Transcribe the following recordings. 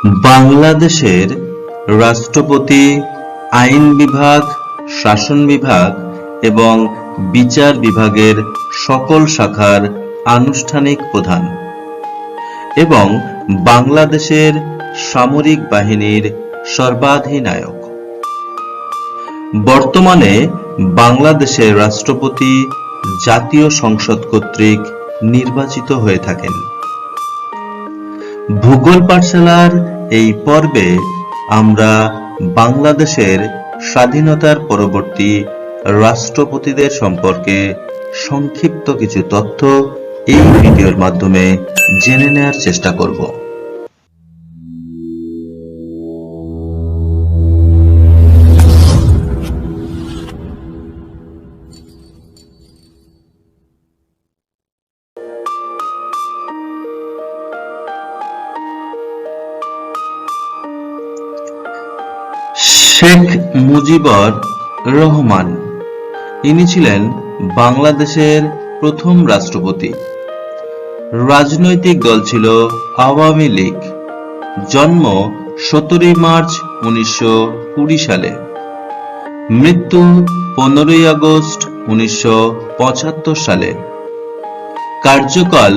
বাংলাদেশের রাষ্ট্রপতি আইন বিভাগ, শাসন বিভাগ এবং বিচার বিভাগের সকল শাখার আনুষ্ঠানিক প্রধান এবং বাংলাদেশের সামরিক বাহিনীর সর্বাধিনায়ক। বর্তমানে বাংলাদেশের রাষ্ট্রপতি জাতীয় সংসদ কর্তৃক নির্বাচিত হয়ে থাকেন। ভূগোল পাঠশালার এই পর্বে আমরা বাংলাদেশের স্বাধীনতার পরবর্তী রাষ্ট্রপতিদের সম্পর্কে সংক্ষিপ্ত কিছু তথ্য এই ভিডিওর মাধ্যমে জেনে নেওয়ার চেষ্টা করব। শেখ মুজিবুর রহমান ইনি ছিলেন বাংলাদেশের প্রথম রাষ্ট্রপতি। রাজনৈতিক দল ছিল আওয়ামী লীগ। জন্ম 17 মার্চ 1920 সালে, মৃত্যু 15 আগস্ট 1975 সালে, কার্যকাল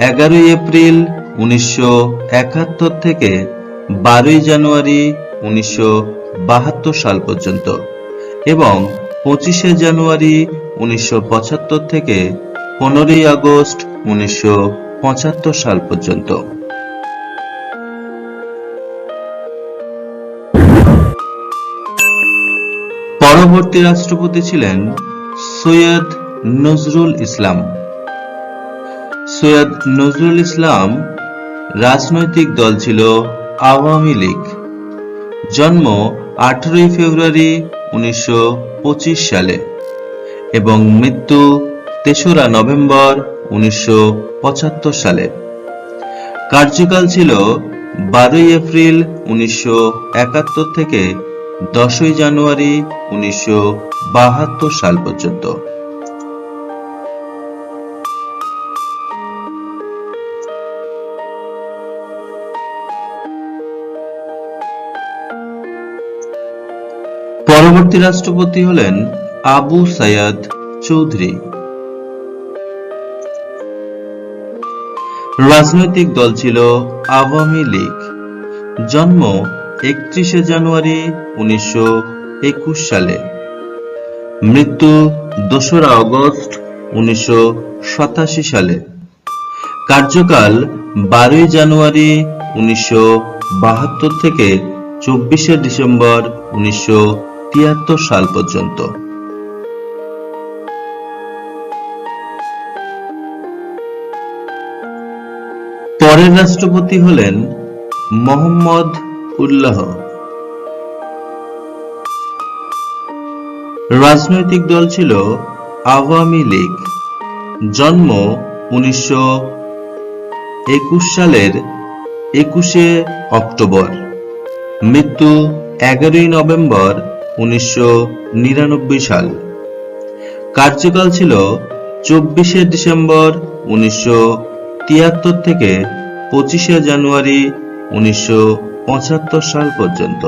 11 এপ্রিল 1971 থেকে 12 জানুয়ারি 1972 সাল পর্যন্ত এবং 25 জানুয়ারি 1975 থেকে 15 আগস্ট 1975 সাল পর্যন্ত। পরবর্তী রাষ্ট্রপতি ছিলেন সৈয়দ নজরুল ইসলাম। সৈয়দ নজরুল ইসলাম রাজনৈতিক দল ছিল আওয়ামী লীগ। জন্ম 18 ফেব্রুয়ারি 1925 সালে এবং মৃত্যু 3রা নভেম্বর 1975 সালে। কার্যকাল ছিল 12 এপ্রিল 1971 থেকে 10 জানুয়ারি 1972 সাল পর্যন্ত। পরবর্তী রাষ্ট্রপতি হলেন আবু সাইদ চৌধুরী। রাজনৈতিক দল ছিল আওয়ামী লীগ। জন্ম 31 জানুয়ারি 1921 সালে, মৃত্যু 2রা আগস্ট 1987 সালে, কার্যকাল 12 জানুয়ারি 1972 থেকে 24 ডিসেম্বর 1973 সাল পর্যন্ত। পরের রাষ্ট্রপতি হলেন মোহাম্মদ উল্লাহ। রাজনৈতিক দল ছিল আওয়ামী লীগ। জন্ম 1921 সালের 21 অক্টোবর, মৃত্যু 11 নভেম্বর 1999 সাল, কার্যকাল ছিল 24 ডিসেম্বর 1973 থেকে 25 জানুয়ারি 1975 সাল পর্যন্ত।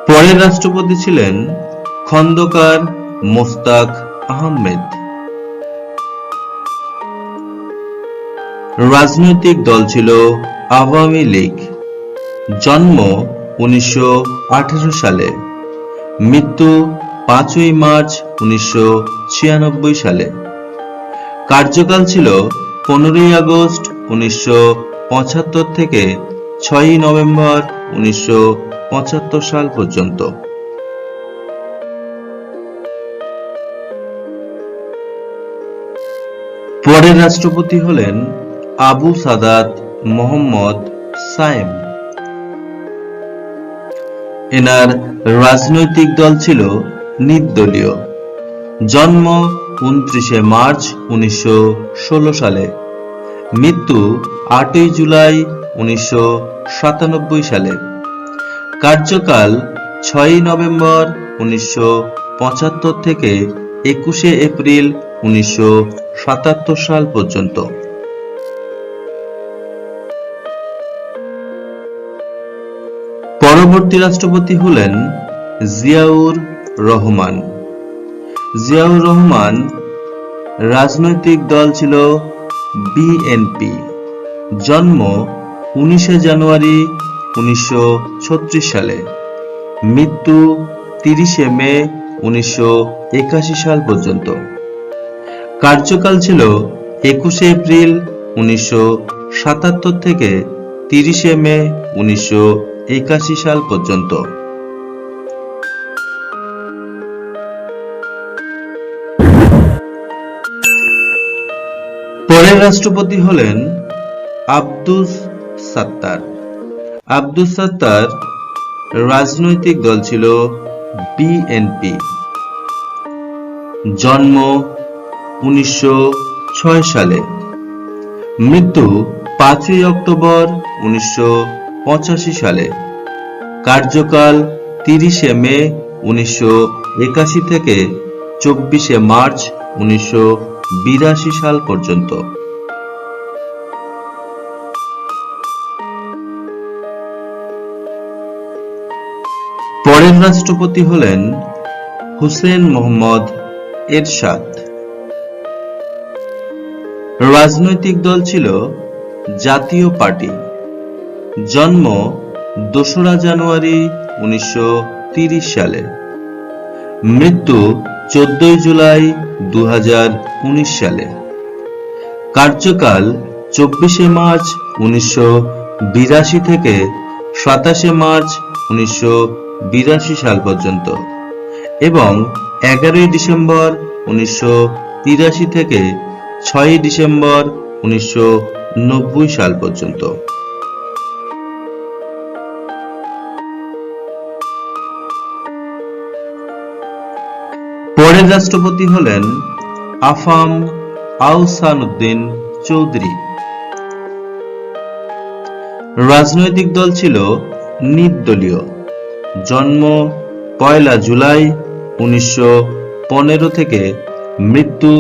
পরের রাষ্ট্রপতি ছিলেন খন্দকার মোস্তাক আহমেদ। রাজনৈতিক দল ছিল আওয়ামী লীগ। জন্ম 1918 সালে, মৃত্যু 5 মার্চ 1996 সালে, কার্যকাল ছিল 15 আগস্ট 1975 থেকে 6 নভেম্বর 1975 সাল পর্যন্ত। পরের রাষ্ট্রপতি হলেন আবু সাদাত মোহাম্মদ সায়েম। এনার রাজনৈতিক দল ছিল নির্দলীয়। জন্ম 29 মার্চ 1916 সালে, মৃত্যু 8 জুলাই 1997 সালে, কার্যকাল 6 নভেম্বর 1975 থেকে 21 এপ্রিল 1977 সাল পর্যন্ত। পরবর্তী রাষ্ট্রপতি হলেন জিয়াউর রহমান। জিয়াউর রহমান রাজনৈতিক দল ছিল বিএনপি। জন্ম 19 জানুয়ারি 1936 সালে, মৃত্যু 30 মে 1981 সাল পর্যন্ত। কার্যকাল ছিল 21 এপ্রিল 1977 থেকে 30 মে 1981 সাল পর্যন্ত। পরের রাষ্ট্রপতি হলেন আব্দুস সাত্তার। আব্দুস সাত্তার রাজনৈতিক দল ছিল বিএনপি। জন্ম 1906 সালে, মৃত্যু 5 অক্টোবর 1985 সালে। কার্যকাল 30 মে 1981 থেকে 24 মার্চ 1982 সাল পর্যন্ত। পরের রাষ্ট্রপতি হলেন হুসেন মোহাম্মদ এরশাদ। রাজনৈতিক দল ছিল জাতীয় পার্টি। জন্ম 2 জানুয়ারি 1930 সালে, মৃত্যু 14 জুলাই 2019 সালে। কার্যকাল 24 মার্চ 1982 থেকে 27 মার্চ 1982 সাল পর্যন্ত এবং 11 ডিসেম্বর 1983 থেকে 6 ডিসেম্বর 1990 সাল পর্যন্ত। পরের রাষ্ট্রপতি হলেন আফাম আহসানউদ্দিন চৌধুরী। রাজনৈতিক দল ছিল নির্দলীয়। জন্ম 1 জুলাই 1915 থেকে মৃত্যু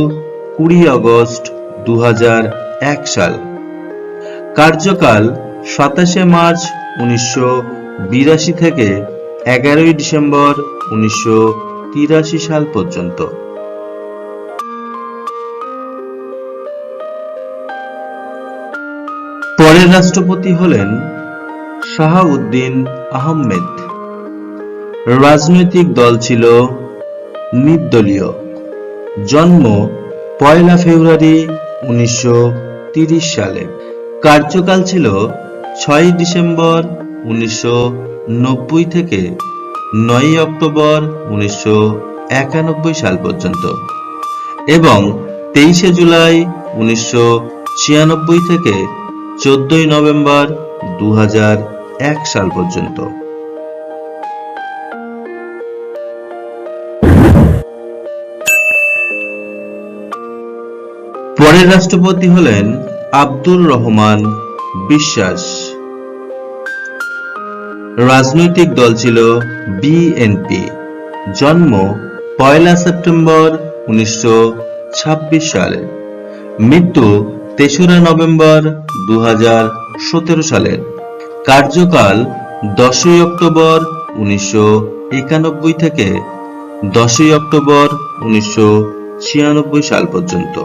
20 আগস্ট 2001 সাল। কার্যকাল 27 মার্চ 1982 থেকে 11 ডিসেম্বর 1983 সাল পর্যন্ত। পরের রাষ্ট্রপতি হলেন শাহাবুদ্দিন আহমেদ। রাজনৈতিক দল ছিল নির্দলীয়। জন্ম 1 ফেব্রুয়ারি 1930 সালে। কার্যকাল ছিল 6 ডিসেম্বর 1990 থেকে 9 অক্টোবর 1991 সাল পর্যন্ত এবং 23 জুলাই 1996 থেকে 14 নভেম্বর 2001 সাল পর্যন্ত। পরের রাষ্ট্রপতি হলেন আব্দুর রহমান বিশ্বাস। রাজনৈতিক দল ছিল বিএনপি। জন্ম 1 সেপ্টেম্বর 1926 সালে, মৃত্যু 3 নভেম্বর 2017 সালের। কার্যকাল 10 অক্টোবর 1991 থেকে 10 অক্টোবর 1996 সাল পর্যন্ত।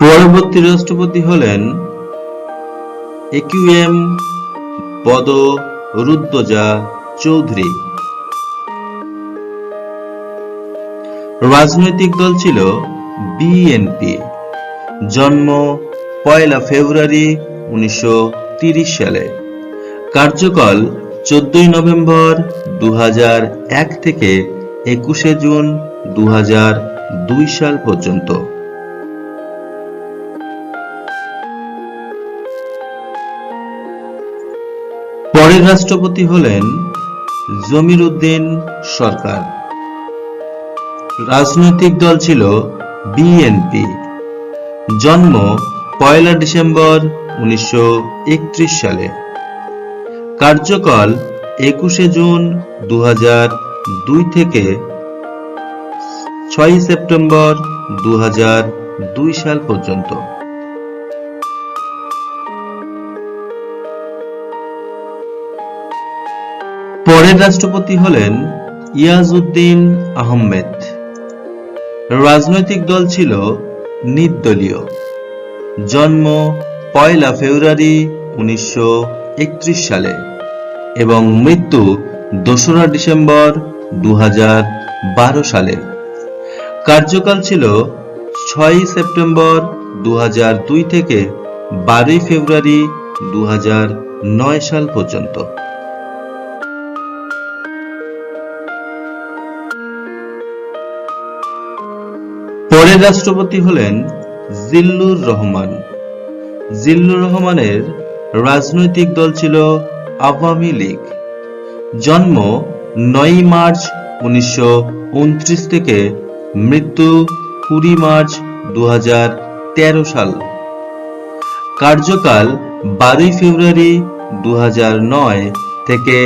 পরবর্তী রাষ্ট্রপতি হলেন একিউএম বদরুদ্দোজা চৌধুরী। রাজনৈতিক দল ছিল বিএনপি। জন্ম 1 ফেব্রুয়ারি 1930 সালে। কার্যকাল 14 নভেম্বর 2001 থেকে 21 জুন 2002 সাল পর্যন্ত। পরের রাষ্ট্রপতি হলেন জমির উদ্দিন সরকার। রাজনৈতিক দল ছিল বিএনপি। জন্ম 1 ডিসেম্বর 1931 সালে। কার্যকাল 21শে জুন 2002 থেকে 6 সেপ্টেম্বর 2002 সাল পর্যন্ত। পরের রাষ্ট্রপতি হলেন ইয়াজউদ্দিন আহমেদ। রাজনৈতিক দল ছিল নির্দলীয়। জন্ম 1 ফেব্রুয়ারি 1931 সালে এবং মৃত্যু 2 ডিসেম্বর 2012 সালে। কার্যকাল ছিল 6 সেপ্টেম্বর 2002 থেকে 12 ফেব্রুয়ারি 2009 সাল পর্যন্ত। পরের রাষ্ট্রপতি হলেন জিল্লুর রহমান। জিল্লুর রহমানের রাজনৈতিক দল ছিল আওয়ামী লীগ। জন্ম 9 মার্চ 1929 থেকে মৃত্যু 20 মার্চ 2013 সাল। কার্যকাল 12 ফেব্রুয়ারি 2009 থেকে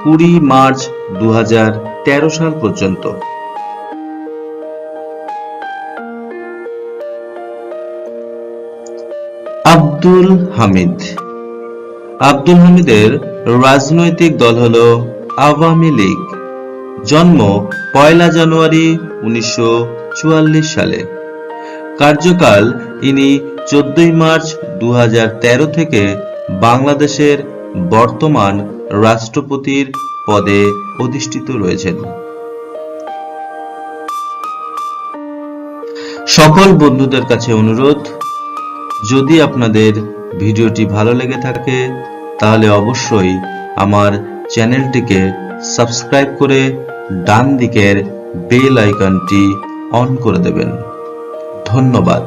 20 মার্চ 2013 সাল পর্যন্ত। আব্দুল হামিদ। আব্দুল হামিদের রাজনৈতিক দল হল আওয়ামী লীগ। জন্ম 1 জানুয়ারি 1944 সালে। কার্যকাল ইনি 14 মার্চ 2013 থেকে বাংলাদেশের বর্তমান রাষ্ট্রপতির পদে অধিষ্ঠিত রয়েছেন। সকল বন্ধুদের কাছে অনুরোধ, যদি আপনাদের ভিডিওটি ভালো লেগে থাকে তাহলে অবশ্যই আমার চ্যানেলটিকে সাবস্ক্রাইব করে ডান দিকের বেল আইকনটি অন করে দেবেন। ধন্যবাদ।